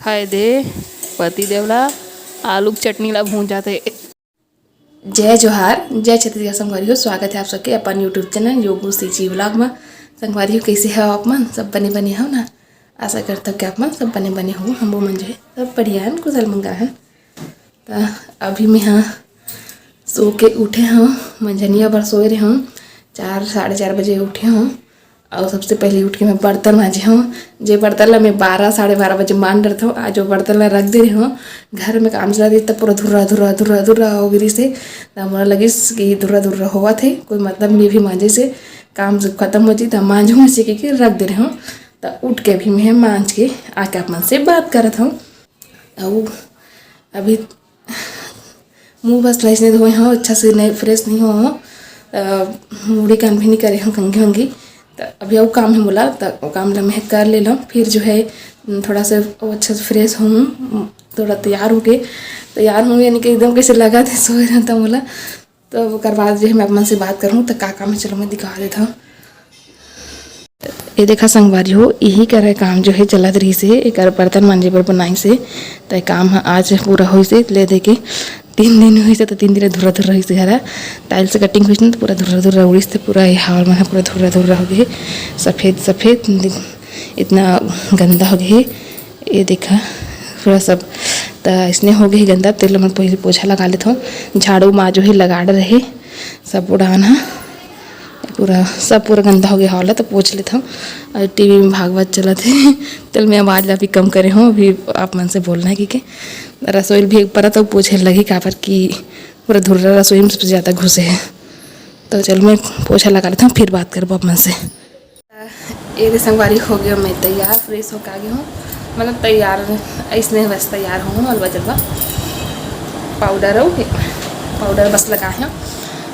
हाय दे पति देवला आलू की चटनी ला भून जाते। जय जोहार, जय छत्तीसगढ़ संगवारी हो। स्वागत है आप सबके अपन यूट्यूब चैनल योगू सीजी व्लॉग में। संगवारी हो कैसे हो आप मन? सब बने बने हो ना? आशा करता हूँ कि आप मन सब बने बने हो। हम वो मन जो है सब बढ़िया है, कुशल मंगा है। तो अभी मैं हाँ सो के उठे हूँ, मंझनिया बार सोए रहे हूँ। 4-4:30 बजे उठे हूँ और सबसे पहले उठ के मैं बर्तन मांजे हूँ। जे बर्तन ला मैं 12-12:30 बजे मान रहता हूँ। आज वो बर्तन ला रख दे रही हूँ। घर में काम चला रही तब पूरा धुर्रा धुर्रा धुर्रा धुर्रा हो गई से मोला लगिस कि धुर्रा धुर्रा होवा थे। कोई मतलब नहीं भी मांजे से काम जब खत्म हो जाए तब मांझू मसी के रख दे रही हूँ। तो उठ के भी मैं मांझ के आके आप मन से बात करत हूँ। और अभी मुँह बस नहीं धोए हूँ, अच्छा से नहीं फ्रेश नहीं हो, मुड़ी कान भी नहीं करे हूँ कंघी वंघी। तो अभी वो काम है बोला तो वो काम ला मैं कर ले लूँ। फिर जो है थोड़ा सा अच्छा से फ्रेश हूँ, थोड़ा तैयार हो गए। तैयार हूँ यानी कि एकदम कैसे लगा थे सोए रहता बोला। तो वो बाद जो है मैं अपन से बात करूँ तो का काम है, चलो मैं दिखा देता हूँ। ये देखा संगवारी हो, यही करे काम जो है चलत रही से एक बर्तन मांजे पर बनाई से। तो काम आज पूरा हो से ले दे के 3 दिन हुई से। तो 3 दिन धुर्रा धुर्रा हुई से हरा टाइल से कटिंग हुई तो पूरा धुर्रा धुर्रा उड़ी से पूरा हाल में पूरा धुर्रा धुर्रा हो गए, सफ़ेद सफ़ेद इतना गंदा हो गए। ये देखा पूरा सब तो इसने हो गई गंदा। तेल मैं पहले पोछा लगा लेता हूँ, झाड़ू माँ जो है लगा रहे सब उड़ाना पूरा सब पूरा गंदा हो गया हॉल है। तो पोछ लेता हूँ। और टीवी में भागवत चला थे तो मैं आवाज़ ला भी कम करे हूँ। अभी आप मन से बोलना है कि रसोई भी एक पर तो पोछे लगी का पर कि पूरा धुर्रा रसोई में सबसे ज़्यादा घुसे है। तो चलो मैं पोछा लगा लेता हूँ, फिर बात करूँ आप मन से। एक संगवारी हो गया, मैं तैयार फ्रेश होकर आ गई हूँ। मतलब तैयार ऐसने बस तैयार हूँ अलवा जलवा पाउडर बस लगाए हैं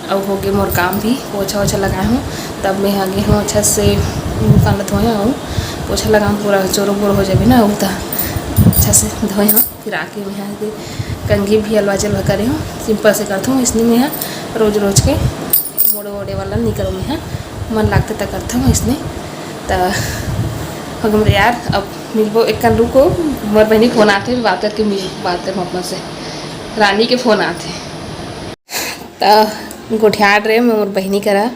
और हो गए मोर काम भी। पोछा वोछा लगाए हूँ तब मैं आ गई हूँ अच्छा से कान धोए और पोछा लगाऊँ पूरा चोरो बोर हो जाए ना वो तो अच्छा से धोए हूँ। फिर आके मैं यहाँ कंघी भी अलवा जलवा करे हूँ, सिंपल से करता हूँ। इसलिए मैं यहाँ रोज रोज के मोड़े वोड़े वाला नहीं करूँ, मैं यहाँ मन लागते तक करता हूँ। इसलिए तो हो गए यार। अब मिलबो एक कल रुको, मोर बहनी फ़ोन आते बात करके बात करूँ अपना से। रानी के फ़ोन आते तो गोठियार रहे मैं मोर बहनी करा,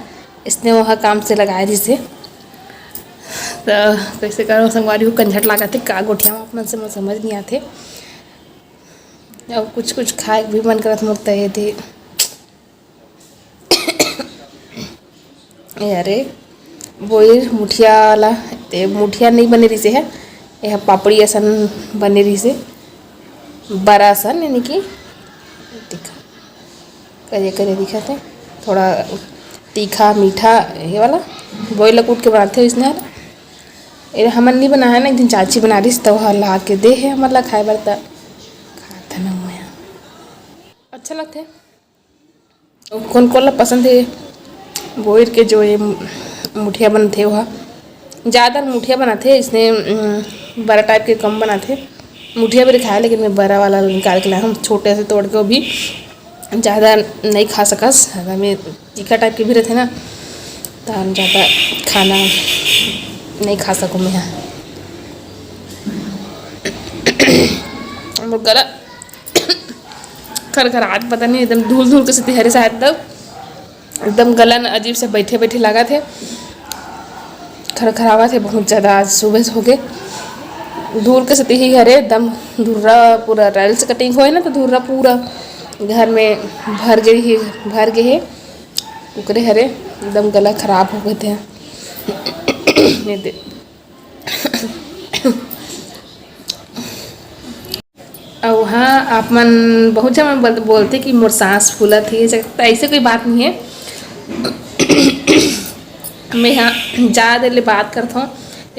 इसने वहाँ काम से लगाए जिसे। तो कैसे करो संगवारी को कंझट लगा थे का गोठिया में अपना से समझ नहीं आते। और कुछ खाए भी मन करत मोर तय थे। अरे बोर मुठिया वाला ते मुठिया नहीं बने रही से है, यह पापड़ी असन बने रही से बड़ा सन यानी कि दिखा करे करे दिखा थे थोड़ा तीखा मीठा ये वाला बॉयल कूट के बनाते हो इसने। ये हमन नहीं बना है ना, एक दिन चाची बना रही तो वह ला के दे है हमारा खाए बरता खाता ना हुआ अच्छा लगते है। कौन कौन ला पसंद है बोर के जो ये मुठिया बनते वह ज़्यादा मुठिया बनाते इसने बड़ा टाइप के कम बनाते मुठिया भी खाया। लेकिन मैं बड़ा वाला निकाल के लाया हूँ, छोटे से तोड़ के वो भी ज़्यादा नहीं खा सकस। में तीखा टाइप के भी रहते ना तो हम ज़्यादा खाना नहीं खा सकूँ मैं यहाँ। गला खर आज पता नहीं एकदम धूल धूल के से हरे शायद तब एकदम गला अजीब से बैठे बैठे लगा थे, खराबा थे बहुत ज़्यादा। आज सुबह से हो गए धूल के सती ही हरे एकदम धुर्रा पूरा रेल से कटिंग हुए ना तो धुर्रा पूरा घर में भर गए है उकरे हरे एकदम गला खराब हो गए थे। और हाँ आप मन बहुत जन बोलते कि मोर सांस फूला थी, ऐसे कोई बात नहीं है। मैं यहाँ ज़्यादा ले बात करता हूँ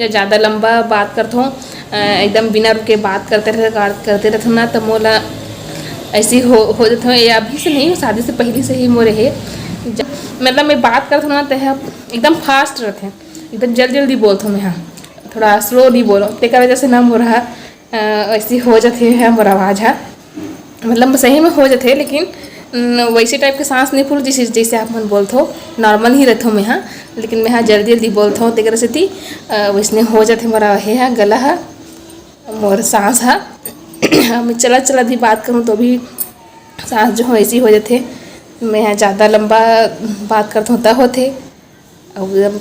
या ज़्यादा लंबा बात करता हूँ, एकदम बिना रुके बात करते रहते हूँ ना तो मोला ऐसी हो जाता हूँ। या अभी से नहीं, शादी से पहले से ही मोरे है। मतलब मैं बात करता हूँ ना तो एकदम फास्ट रहते हैं, एकदम जल्दी बोलता हूँ मैं यहाँ, थोड़ा स्लो नहीं बोलो ते वजह से ना मोर ऐसी हो जाती है मोर आवाज़ है। मतलब सही में हो जाते लेकिन वैसे टाइप के सांस नहीं फूल जैसे आप मन बोलते हो, नॉर्मल ही रहता हूँ मैं यहाँ। लेकिन मैं यहाँ जल्दी बोलता हूँ तेकर से थी वैसने हो जाते मोरा है गला है मोर सांस है मैं चला चला भी बात करूँ तो भी सांस जो है ऐसी हो जाते। मैं ज़्यादा लंबा बात करता हूँ तब होते और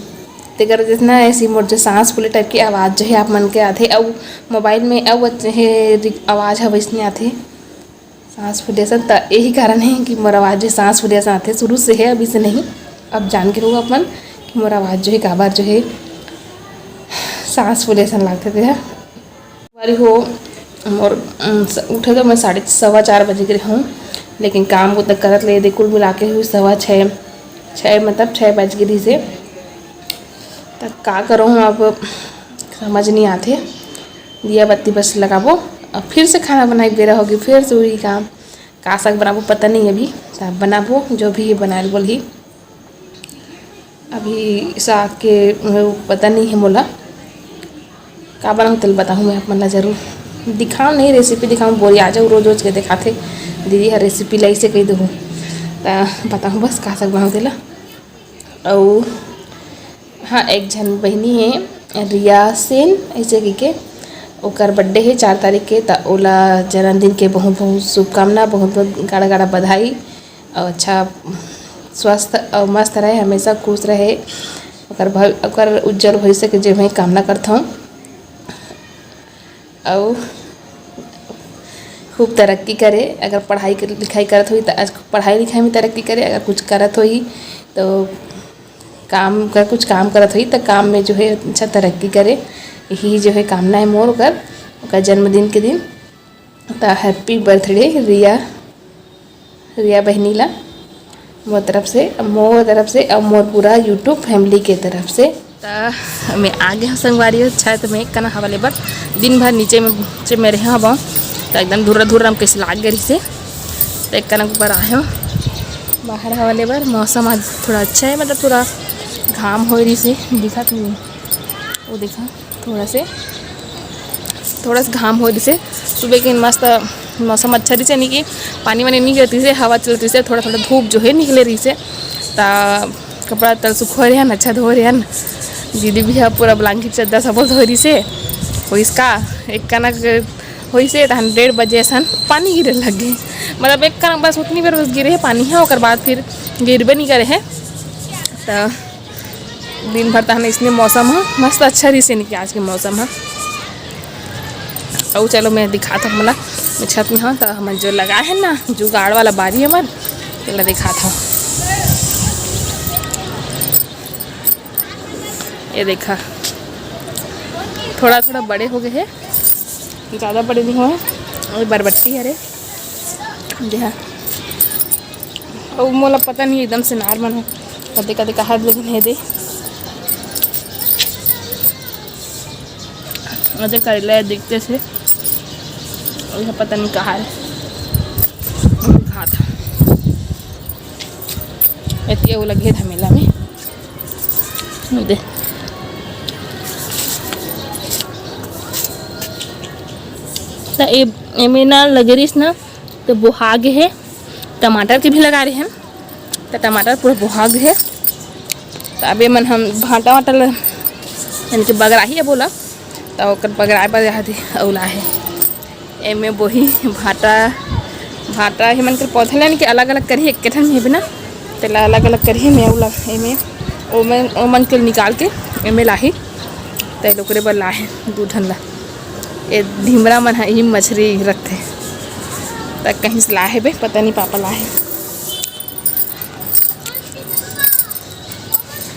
तेकर जितना ऐसी मोर जो सांस फूले टाइप की आवाज़ जो है आप मन के आते और मोबाइल में अब है आवाज़ है वैसने आते सांस फूले सन। तो यही कारण है कि मोर आवाज़ जो सांस फूले सन आते शुरू से है अभी से नहीं। अब जान के रहो अपन कि मोर आवाज़ जो है काबार जो है सांस फूले सन लगते थे हमारी हो। और उठे तो मैं 4:15 बजे के हूँ लेकिन काम को तक करत ले कुल मिला के हुई 6:15 मतलब 6 बज गई से तब का करूँ अब समझ नहीं आते। दिया बत्ती बस लगाबो अब फिर से खाना बनाए बेरा होगी फिर से वही काम का साग बनाबो पता नहीं अभी तब बनाबो जो भी बनाए बोल ही अभी साग के पता नहीं है मोला का बनाऊँ तल बताऊँ मैं आप मतलब ज़रूर दिखाऊँ नहीं रेसिपी दिखाऊँ बोली आ जाऊँ रोज रोज के दिखाते दीदी हर रेसिपी लाई से कही दूँ तो बताऊँ बस का साग बनाऊँ दिला। और हाँ एक जन बहनी है रिया सेन ऐसे कही के ओकर बर्थडे है 4 तारीख के तो ओला जन्मदिन के बहुत बहुत शुभकामना बहुत बहुत गाढ़ा गाढ़ा बधाई और अच्छा स्वस्थ और मस्त रहे हमेशा खुश रहे ओकर उज्जवल भविष्य के जो मैं कामना करता हूँ और खूब तरक्की करे। अगर पढ़ाई लिखाई करत हुई तो पढ़ाई लिखाई में तरक्की करे अगर कुछ करत हुई तो कुछ काम करत हुई तो काम में जो है अच्छा तरक्की करे यही जो है कामना है मोर ओकर जन्मदिन के दिन। तो हैप्पी बर्थडे रिया बहनी ला मोर तरफ से और मोर पूरा यूट्यूब फैमिली के तरफ से। तो मैं आगे हूँ संगवारी छत में कना हवाले बर दिन भर नीचे में रहे हवा तो एकदम धुर्रा कैसे लाग गई से तो एक कनक ऊपर आए हो बाहर हवाले बर मौसम आज थोड़ा अच्छा है मतलब थोड़ा घाम हो रही से दिखा तो वो दिखा थोड़ा सा घाम हो रही से सुबह के मस्त मौसम अच्छा रही से नहीं कि पानी वानी नहीं गिरती से हवा चलती से थोड़ा थोड़ा धूप जो है निकले रही से तो कपड़ा तल सुखो रहे हैं अच्छा धो रहे हैं दीदी भी है पूरा ब्लैंकेट चद्दर सब धो रही से हो इसका एक कनक हो से 1:30 बजे सन पानी गिरे लग गए मतलब एक कनक बस उतनी देर बस गिरे है पानी है और बाद फिर गिरबे नहीं करे हैं। तो दिन भर तहन इसने मौसम है मस्त अच्छा रही से नहीं कि आज के मौसम है। और चलो मैं दिखाता हूँ मतलब मैं छत में हाँ तो हम जो लगा है ना जुगाड़ वाला बारी है मन तो दिखाता हूँ। ये देखा थोड़ा थोड़ा बड़े हो गए हैं ज़्यादा बड़े नहीं हुए और बरबट्टी है रे देखा और मोला पता नहीं एकदम से नार मन है कदे कदे कहा लेकिन है दे मुझे कर ले दिखते से और पता नहीं कहा है कहा था इतनी वो लगे झमेला में दे तो ये में ना लगे रही ना तो बुहाग है टमाटर के भी लगा रहे हैं तो टमाटर पूरा बुहाग है। तो अभी मन हम भाटा वाटा यानी कि बगराही है बोला तो बगराए पर यहाँ औला है एमे वही भाटा है मन के पौधा यानी कि अलग अलग करी एक ठन में भी ना तो अलग अलग करी मैं औला एमे ओ मन के निकाल के एमे लाही तो लोकरे बर लाहे दूधन ला ये ढीमरा मन है मछली रखते तो कहीं से लाहे बे पता नहीं पापा लाहे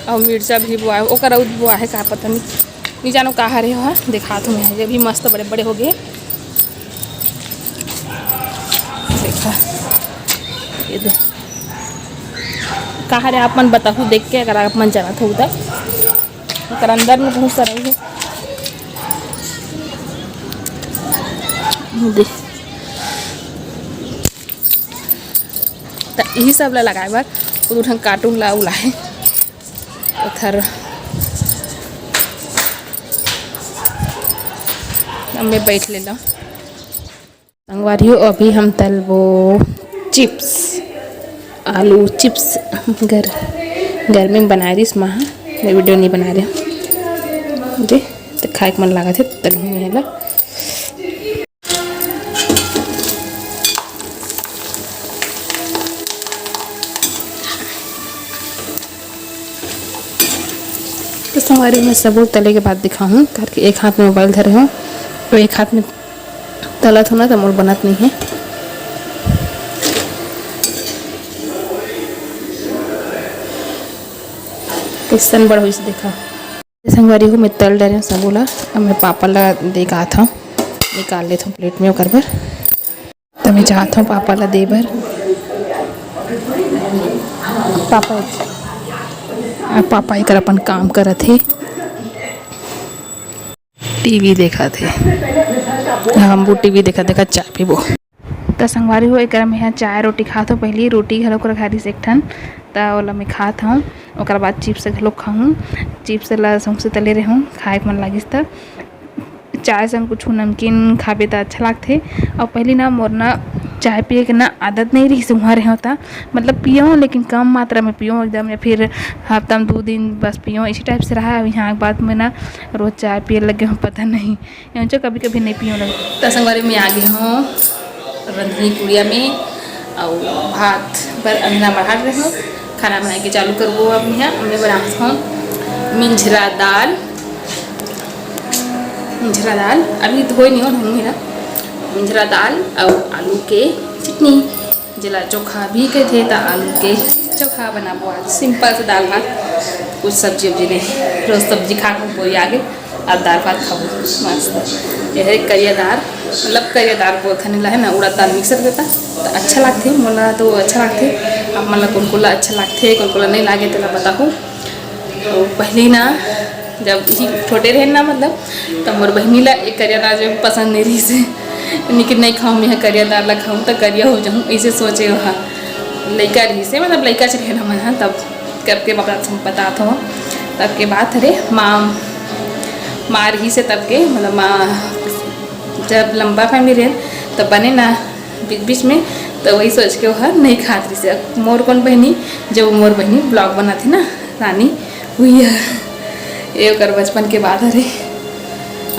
और मिर्चा भी बुआ ओकर बुआ है का पता नहीं जानो कहाँ रहे हो दिखा तो मैं ये भी मस्त बड़े बड़े हो गए देखा ये दे कहाँ रहे आप मन बताओ देख के अगर आप मन जाना था उधर अंदर में बहुत सारा है तो यही सब ला लगाए बार उधर कार्टून ला उला है उधर मैं बैठ ले ला संगवारी हो। अभी हम तलबो चिप्स आलू चिप्स घर में बना रही माँ मैं वीडियो नहीं बना रही दे तो खाए मन लगा थे तल में संगवारी मैं सबूर तले के बाद दिखाऊँ करके एक हाथ में मोबाइल धरे हूँ तो एक हाथ में तलत होना तो मोर बनत नहीं है। किसन बड़ हुई से देखा संगवारी को मैं तल डरे हूँ सबूला। अब मैं पापा ला देखा था निकाल लेता हूँ प्लेट में ओकर बर। तो मैं चाहता हूँ पापा ला दे बर। पापा एक अपन काम करत थे टीवी देखा थे। हम वो टीवी देखा देखा चाय पीबो। तो संगवारी हो एक में यहाँ चाय रोटी खात हूँ। पहले रोटी घलो कर खारी से एक ठन तो ओला मैं खात हूँ। ओकर बाद चिप्स घलो खाऊँ। चिप्स ला सौंसे तले रहूँ खाए के मन लागिस त चाय संग कुछ नमकीन खाबे तो अच्छा लगते। और पहले ना मोर ना चाय पिए के ना आदत नहीं रही से वहाँ रहे होता मतलब पियो लेकिन कम मात्रा में पियो एकदम या फिर हफ्ता में 2 दिन बस पियो इसी टाइप से रहा। यहाँ के बाद में ना रोज़ चाय पिए लगे हूँ पता नहीं जो कभी कभी नहीं पियो लगे। तो संगवारी में आ गई हूँ रंधनी कुड़िया में और भात पर अंगना बढ़ा रहे हूँ। खाना बना के चालू करबो। अब यहाँ मैं बनाता हूँ मिंजरा दाल अभी धोई नहीं हो मेरा मिंजरा दाल और आलू के चटनी जिला चोखा भी के थे तो आलू के चोखा बनाबो। आज सिंपल से दाल भात कुछ सब्जी उब्जी नहीं रोज़ सब्जी खा कोई आगे अब दाल भात खाओ मस्त। यह करिया दाल मतलब करिया दाल बोलते नहीं है ना उड़द दाल मिक्सर देता तो अच्छा लगते मोला तो अच्छा लगते। अब मतलब कौन कोला अच्छा लगते कौन कोला नहीं लागे तो बताऊँ। तो पहले ना जब ही छोटे रहे ना मतलब तब मोर बहनी ला एक करिया दाल जो पसंद नहीं रही से लेकिन नहीं खाऊँ मैं करिया दाल ला खाऊँ तो करिया हो जाऊँ ऐसे सोचे वहाँ लड़का रही से मतलब लड़का से रहना मैं तब करके बताता हूँ। तब के बात अरे माँ रही से तब के मतलब माँ जब लंबा फैमिली रहे तब बने ना बीच बीच में तो वही सोच के वह नहीं खात रही से। मोर कौन बहनी जब मोर बहनी ब्लॉग बना थी ना रानी हुई ये कर बचपन के बाद अरे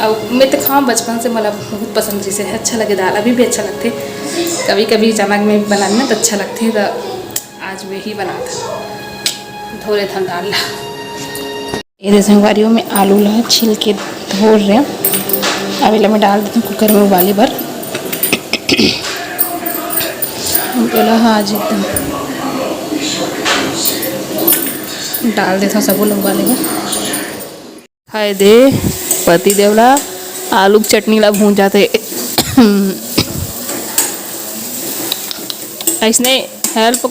और मैं तो खाऊँ बचपन से मतलब बहुत पसंद जैसे अच्छा लगे दाल अभी भी अच्छा लगते। कभी कभी अचानक में बनाने तो अच्छा लगते तो आज वही बना था धो रहे था दाल ला। ये संगवारियों में आलू ला छील के धो रहे अभी ला मैं डाल देती हूँ कुकर में उबाले भर बोला हाँ आज एकदम डाल देता हूँ सब लोग उबाले भर। खाए दे पति देवला आलू की चटनी ला भून जाते ऐसने हेल्प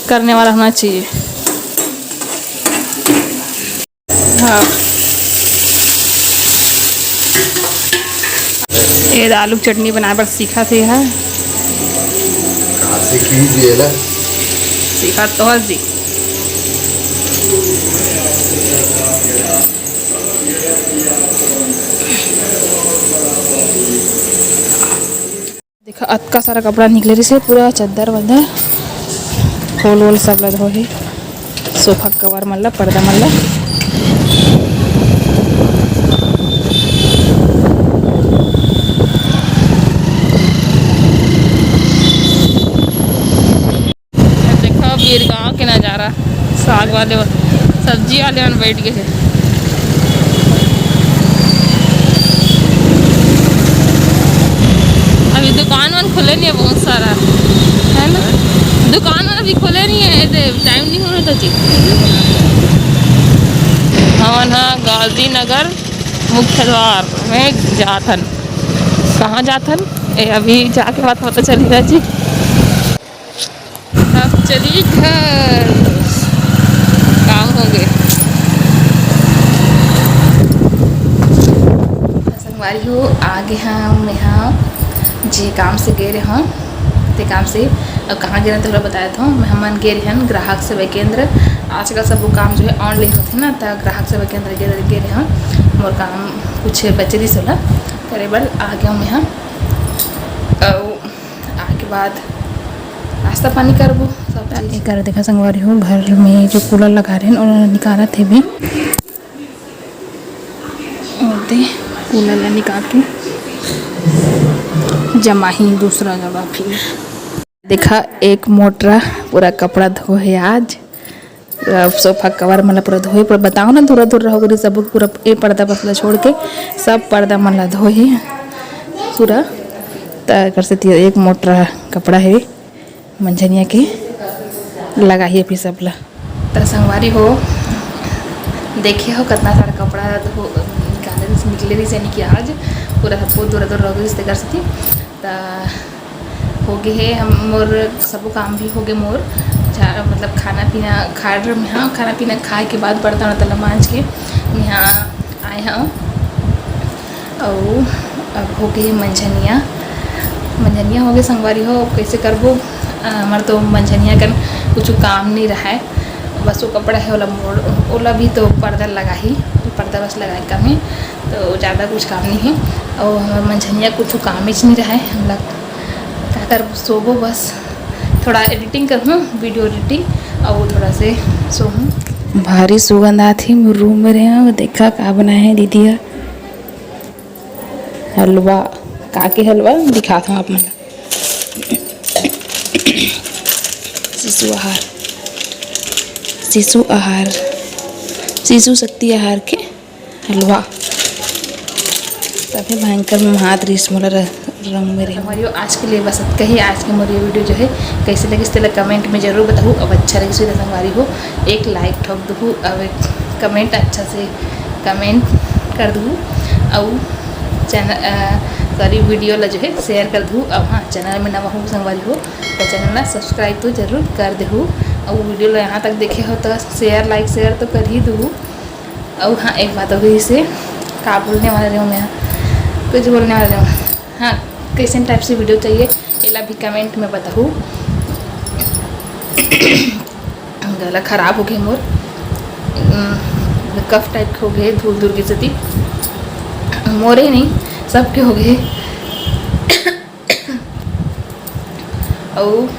करने वाला होना चाहिए। हाँ ये आलू की चटनी बनाए बर सीखा थे है सीखा तो जी देखा अतका सारा कपड़ा निकले रही से पूरा चद्दर वद्दर खोल वोल सब लग हो सोफा कवर मल्ला पर्दा मल्ला देखा बीर गाँव के नज़ारा साग वाले सब्जी वाले में बैठ गए हैं। अभी दुकान वन खुले नहीं है बहुत सारा है ना दुकान वन अभी खुले नहीं है टाइम नहीं होना तो जी। हाँ हाँ गाजीनगर मुख्य द्वार में जाथन कहाँ जाथन अभी जाके बात पता चलेगा जी। अब चलिए घर काम हो गए। संगवारी हो आगे हम यहाँ जे काम से गए रहे हम ते काम से अब कहाँ गए तो बताया था हम गए रहे हैं ग्राहक सेवा केंद्र। आजकल सब वो काम जो है ऑनलाइन होते ना तो ग्राहक सेवा केंद्र गए रहे हैं मोर काम कुछ बचे दी सोला करे बल आ गया हूँ यहाँ आके बाद नाश्ता पानी करबो सब डाल कर देखा संगवारी हो घर में जो कूलर लगा रहे हैं उन्होंने निकाला थे भी कूलर निकाल के जमा ही दूसरा जगह फिर देखा एक मोटरा पूरा कपड़ा धो है आज सोफा कवर मतलब पूरा धोए, पूरा बताओ ना धुरा धुरा हो गई सब पूरा, ये पर्दा पसला छोड़ के सब पर्दा मतलब धोए पूरा। कर से एक मोटा कपड़ा है मंझनिया के लगा ही फिर सब ला। तो संगवारी हो देखिए हो कितना सारा कपड़ा निकाले से निकले रही से कि आज पूरा बहुत दूर दूर रह गई कर सकती। तो हो गए है हम मोर सब काम भी हो गए मोर, मतलब खाना पीना खा यहाँ खाना पीना खाए के बाद बर्तन वर्तन मांझ के यहाँ आए हैं। और अब हो गए मंझनिया हो गए संगवारी हो। कैसे करबो हमारे तो मंझनिया कर कुछ काम नहीं रहा है, बस वो कपड़ा है ओला मोड़ ओला भी तो पर्दा लगा ही, पर्दा बस लगाए कम है तो ज़्यादा कुछ काम नहीं है। और हमारे मंझनिया कुछ काम ही नहीं रहा है, हम लोग क्या कर सोबो बस थोड़ा एडिटिंग करूँ वीडियो एडिटिंग और थोड़ा से सोऊँ। भारी सुगंध आती रूम में रहे देखा का बनाए हैं दीदी हलवा, काके हलवा दिखाता हूँ आप मतलब शिशु शक्ति आहार के हलवा तभी भयंकर महादृश्य मोला रंग में रहे। हमारी आज के लिए बस कही आज की मेरी वीडियो जो है कैसे लगी इसलिए कमेंट में ज़रूर बताऊँ। अब अच्छा लगे तो हमारी हो एक लाइक ठोक दूँ, अब एक कमेंट अच्छा से कमेंट कर दूँ और चैनल वीडियो ला जो है शेयर कर दूँ। अब हाँ चैनल में नवा हूँ संगवारी हो तो चैनल ला सब्सक्राइब तो जरूर कर दूँ और वीडियो ला यहाँ तक देखे हो तो लाइक शेयर तो कर ही दूँ। और हाँ एक बात हो गई से क्या बोलने वाले रहे हूँ मैं, कुछ बोलने वाले हूँ हाँ कैसे टाइप से वीडियो चाहिए ये भी कमेंट में बताऊँ। गला खराब हो गए मोर, कफ टाइप हो गए धूल धूल की स्थिति मोरे ही नहीं सबके हो गए। और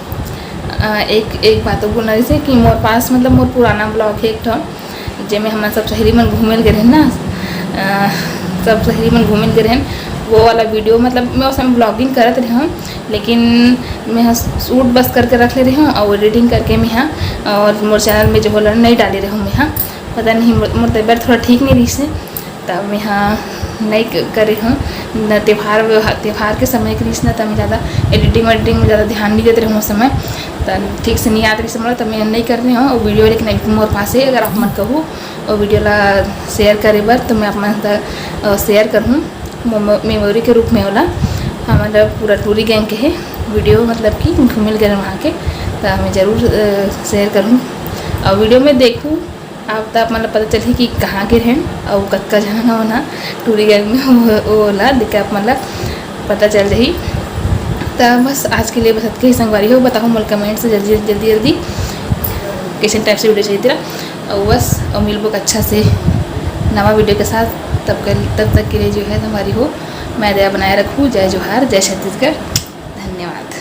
एक बात बोलना जैसे कि मोर पास मतलब मोर पुराना ब्लॉग है एक ठो जेमें हमारे सब सहेली मन घूमे गए रहे ना, सब सहेली मन घूमे गए रहे वो वाला वीडियो मतलब मैं उस समय ब्लॉगिंग करते रही हूँ लेकिन मैं यहाँ शूट बस करके रख ले रही हूँ और एडिटिंग करके मैं यहाँ और मोर चैनल में जो बोला नहीं डाले रही हूँ मैं यहाँ पता नहीं मोर तबियत थोड़ा ठीक नहीं रही से तब मैं यहाँ नहीं करे हूँ न त्यौहार के समय के लिए तब मैं ज़्यादा एडिटिंग में ज़्यादा ध्यान नहीं देते रही हूँ उस समय तो ठीक से नहीं आता रही समय तो मैं नहीं कर रही हूँ और वीडियो लेकिन मोर पास है अगर आप मन कहूँ और वीडियो ला शेयर करे बर तो मैं अपना शेयर करूँ मेमोरी के रूप में होला हमारा पूरा टूरी गैंग के है वीडियो मतलब कि घूमिल गए वहाँ के तो मैं ज़रूर शेयर करूँ और वीडियो में देखूँ आप तो मतलब पता चली कि कहाँ के रहें और कत्का जहाँ होना टूरी गैंग में वो होला दिक्कत आप मतलब पता चल रही। तो बस आज के लिए बस ही संगवारी हो बताऊँ मोल कमेंट से जल्दी कैसे टाइप से वीडियो चाहिए तेरा और बस और मिलबो अच्छा से नवा वीडियो के साथ तब तक के लिए जो है हमारी हो मैं दया बनाए रखूँ। जय जोहार, जय छत्तीसगढ़, धन्यवाद।